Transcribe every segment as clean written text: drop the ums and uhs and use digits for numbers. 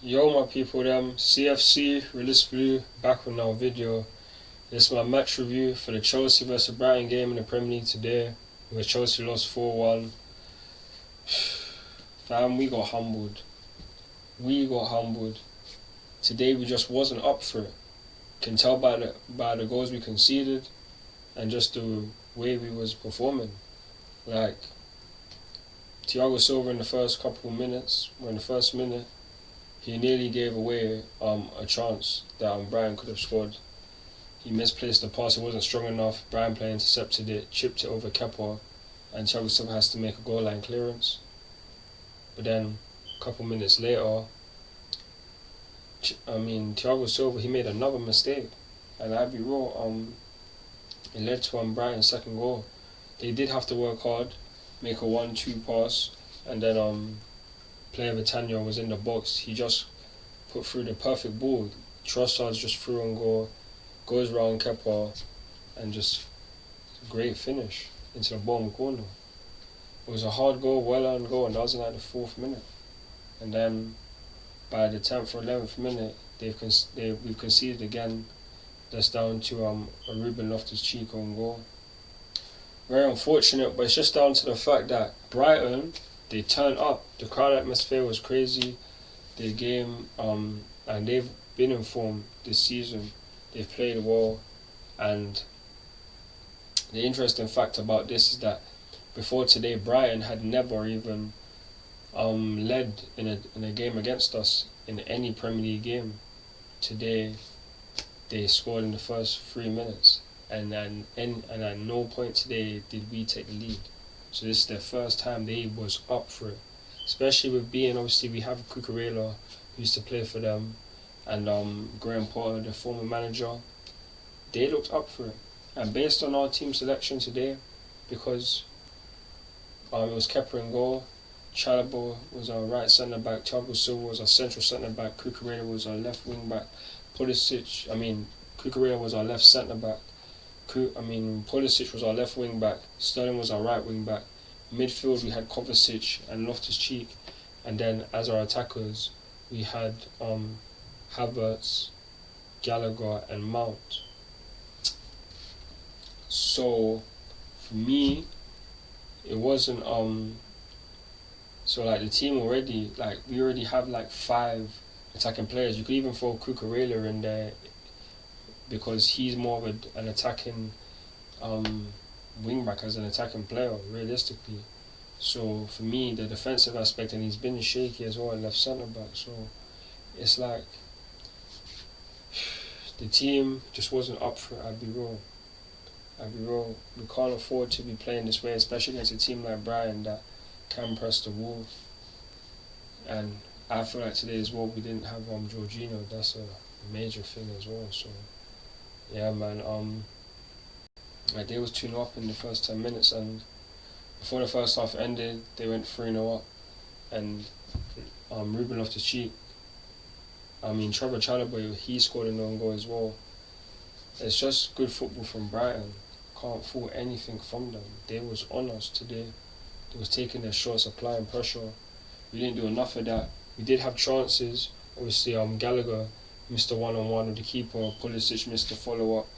Yo my people CFC, Realist Blue, back with another video. This is my match review for the Chelsea vs Brighton game in the Premier League today, where Chelsea lost 4-1. Fam, we got humbled. Today we just wasn't up for it. Can tell by the goals we conceded and just the way we was performing. Like, Thiago Silva in the first couple minutes, or in the first minute, he nearly gave away a chance that Brighton could have scored. He misplaced the pass, it wasn't strong enough. Brighton player intercepted it, chipped it over Kepa, and Thiago Silva has to make a goal line clearance. But then, a couple minutes later, Thiago Silva, he made another mistake. And I'd be real, it led to Brighton's second goal. They did have to work hard, make a 1-2 pass, and then player Vitania was in the box. He just put through the perfect ball. Trossard's just threw on goal, goes round Kepa, and just great finish into the bottom corner. It was a hard goal, well earned goal, and that was in like the 4th minute. And then by the 10th or 11th minute, we've conceded again. That's down to a Ruben Loftus-Cheek on goal. Very unfortunate, but it's just down to the fact that Brighton, they turned up. The crowd atmosphere was crazy. The game, and they've been in form this season. They've played well, and the interesting fact about this is that before today, Brighton had never even led in a game against us in any Premier League game. Today, they scored in the first 3 minutes, and at no point today did we take the lead. So this is their first time they was up for it. Especially with being, obviously we have Cucurella who used to play for them, and Graham Potter, the former manager. They looked up for it. And based on our team selection today, because it was Kepa in goal, Chalobah was our right centre back, Thiago Silva was our central centre back, Cucurella was our left wing back, Cucurella was our left centre back, Pulisic was our left wing back, Sterling was our right wing back. Midfield we had Kovacic and Loftus-Cheek, and then as our attackers we had Havertz, Gallagher and Mount. So for me, it wasn't so like the team already, like we already have like 5 attacking players. You could even throw Cucurella in there because he's more of an attacking wing back, as an attacking player realistically. So for me, the defensive aspect, and he's been shaky as well, left centre back. So it's like the team just wasn't up for it. I'd be real. We can't afford to be playing this way, especially against a team like Brighton that can press the wall. And I feel like today as well we didn't have Jorginho. That's a major thing as well. So yeah, man. Like they was 2-0 up in the first 10 minutes, and before the first half ended, they went 3-0 up, and Ruben Loftus-Cheek, Trevor Chalobah, he scored an own goal as well. It's just good football from Brighton. Can't fault anything from them. They was on us today. They was taking their shots, applying pressure. We didn't do enough of that. We did have chances. Obviously, Gallagher missed a one-on-one with the keeper. Pulisic missed the follow-up,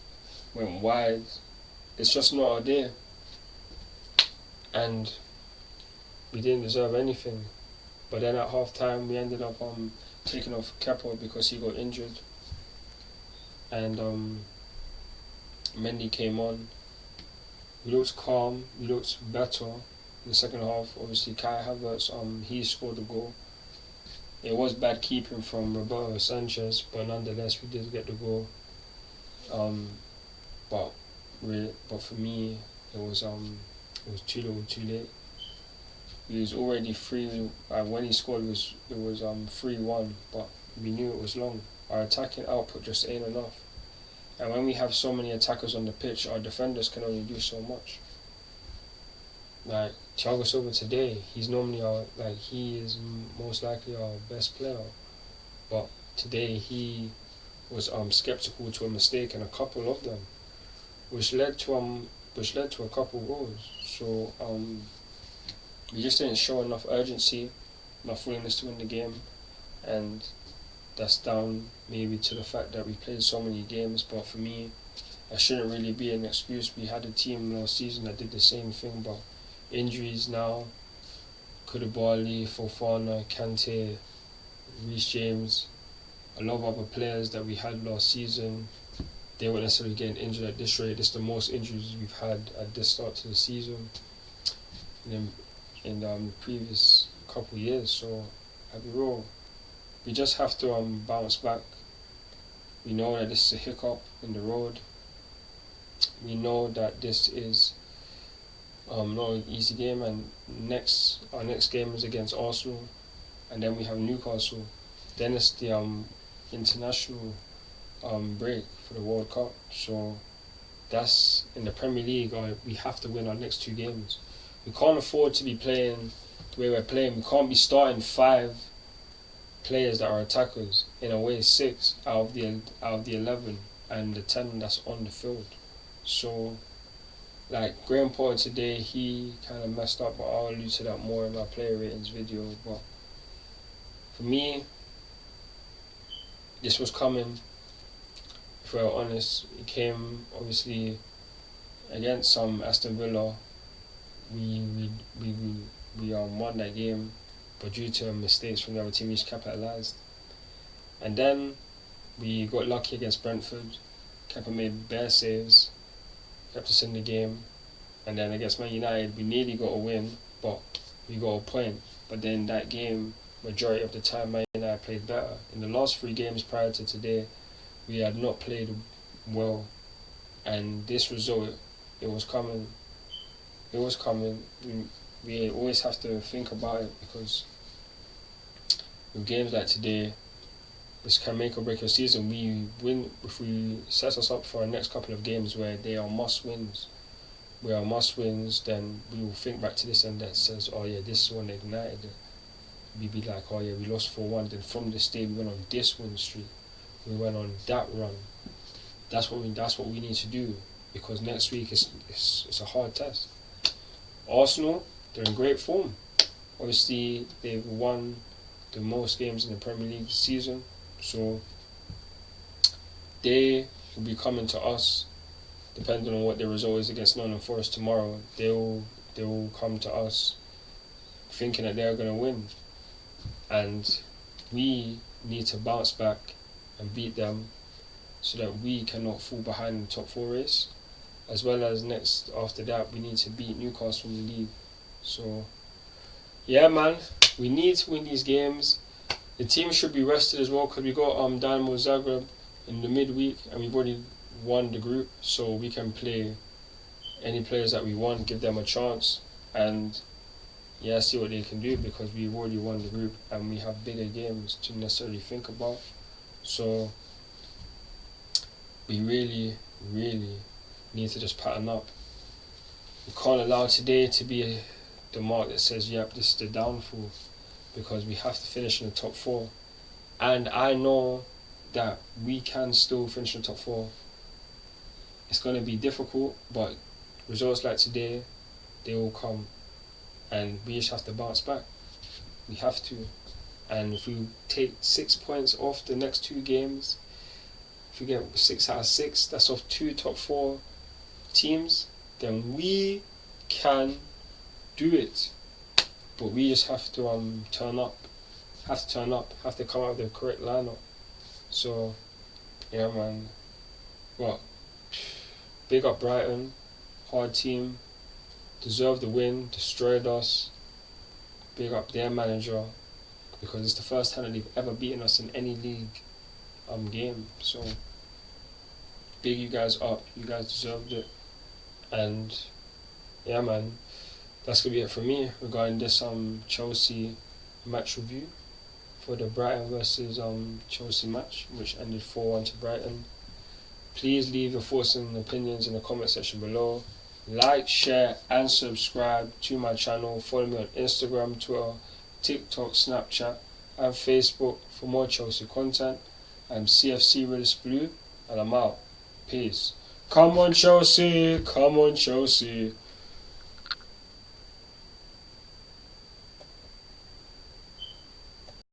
went wide. It's just not our day. And we didn't deserve anything. But then at half-time, we ended up taking off Kepa because he got injured. And Mendy came on. We looked calm, we looked better in the second half. Obviously, Kai Havertz, he scored the goal. It was bad keeping from Roberto Sanchez, but nonetheless, we did get the goal. But for me, it was too little, too late. He was already 3. When he scored, it was 3-1, but we knew it was long. Our attacking output just ain't enough. And when we have so many attackers on the pitch, our defenders can only do so much. Like Thiago Silva today, he's normally he is most likely our best player, but today he was skeptical to a mistake and a couple of them, which led to a couple goals. So we just didn't show enough urgency, enough willingness to win the game, and that's down maybe to the fact that we played so many games, but for me, that shouldn't really be an excuse. We had a team last season that did the same thing, but injuries now, Koulibaly, Fofana, Kante, Reece James, a lot of other players that we had last season, they weren't necessarily getting injured at this rate. This is the most injuries we've had at this start to the season in the previous couple of years. So, I'll be real, we just have to bounce back. We know that this is a hiccup in the road. We know that this is not an easy game, and our next game is against Arsenal, and then we have Newcastle. Then it's the international break for the World Cup. So that's in the Premier League. We have to win our next 2 games. We can't afford to be playing the way we're playing. We can't be starting 5 players that are attackers. In a way, 6 out of the 11 and the 10 that's on the field. So, like Graham Potter today, he kind of messed up, but I'll allude to that more in my player ratings video. But for me, this was coming. If we're honest, it came obviously against Aston Villa. We won that game, but due to mistakes from the other team, we just capitalised. And then we got lucky against Brentford. Kepa made bare saves, kept us in the game. And then against Man United, we nearly got a win, but we got a point. But then that game, majority of the time, Man United played better. In the last 3 games prior to today, we had not played well. And this result, it was coming. It was coming. We always have to think about it, because with games like today, this can make or break your season. We win if we set us up for our next couple of games where they are must wins. Then we will think back to this and that says, oh yeah, this is when they ignited it. We be like, oh yeah, we lost 4-1. Then from this day we went on this win streak. We went on that run. That's what we need to do, because next week it's a hard test. Arsenal, they're in great form. Obviously, they've won the most games in the Premier League this season, so they will be coming to us. Depending on what the result is against Nottingham Forest tomorrow, they will come to us thinking that they're going to win, and we need to bounce back and beat them so that we cannot fall behind in the top 4 race. As well as after that, we need to beat Newcastle in the league. So, yeah, man, we need to win these games. The team should be rested as well, because we got Dynamo Zagreb in the midweek, and we've already won the group, so we can play any players that we want, give them a chance, and yeah, see what they can do, because we've already won the group and we have bigger games to necessarily think about. So we really, really need to just pattern up. We can't allow today to be the mark that says, yep, this is the downfall, because we have to finish in the top 4. And I know that we can still finish in the top 4. It's going to be difficult, but results like today, they will come. And we just have to bounce back. We have to. And if we take 6 points off the next 2 games, if we get 6 out of 6, that's off 2 top 4 teams, then we can do it. But we just have to turn up. Have to come out with the correct lineup. So, yeah, man. Well, big up Brighton, hard team, deserved the win, destroyed us. Big up their manager, because it's the first time that they've ever beaten us in any league game. So, big you guys up, you guys deserved it. And yeah, man, that's gonna be it for me regarding this Chelsea match review for the Brighton versus Chelsea match, which ended 4-1 to Brighton. Please leave your thoughts and opinions in the comment section below. Like, share and subscribe to my channel. Follow me on Instagram, Twitter, TikTok, Snapchat and Facebook for more Chelsea content. I'm CFC Realist Blue and I'm out. Peace. Come on Chelsea, come on Chelsea.